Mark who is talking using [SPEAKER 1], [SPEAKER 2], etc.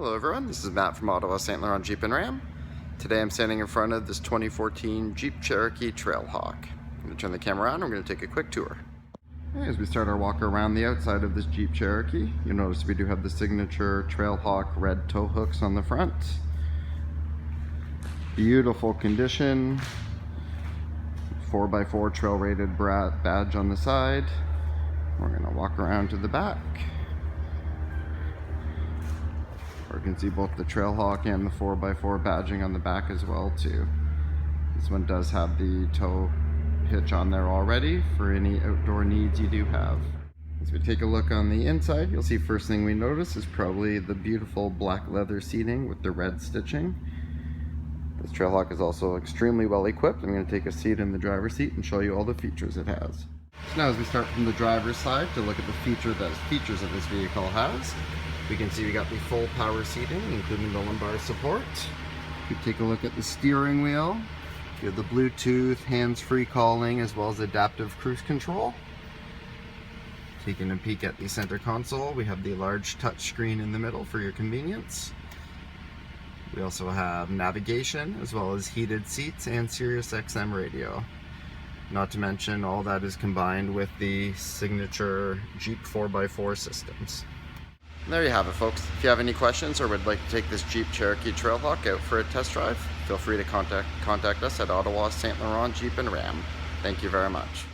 [SPEAKER 1] Hello everyone, this is Matt from Ottawa, St-Laurent Jeep and Ram. Today I'm standing in front of this 2014 Jeep Cherokee Trailhawk. I'm going to turn the camera around and we're going to take a quick tour. As we start our walk around the outside of this Jeep Cherokee, you'll notice we do have the signature Trailhawk red tow hooks on the front. Beautiful condition. 4x4 trail rated badge on the side. We're going to walk around to the back. You can see both the Trailhawk and the 4x4 badging on the back as well too. This one does have the tow hitch on there already for any outdoor needs you do have. As we take a look on the inside, you'll see first thing we notice is probably the beautiful black leather seating with the red stitching. This Trailhawk is also extremely well equipped. I'm going to take a seat in the driver's seat and show you all the features it has. So now as we start from the driver's side to look at the features that this vehicle has, we can see we got the full power seating, including the lumbar support. If you take a look at the steering wheel, you have the Bluetooth, hands-free calling, as well as adaptive cruise control. Taking a peek at the center console, we have the large touch screen in the middle for your convenience. We also have navigation, as well as heated seats and Sirius XM radio. Not to mention, all that is combined with the signature Jeep 4x4 systems. And there you have it, folks. If you have any questions or would like to take this Jeep Cherokee Trailhawk out for a test drive, feel free to contact us at Ottawa St-Laurent Jeep and Ram. Thank you very much.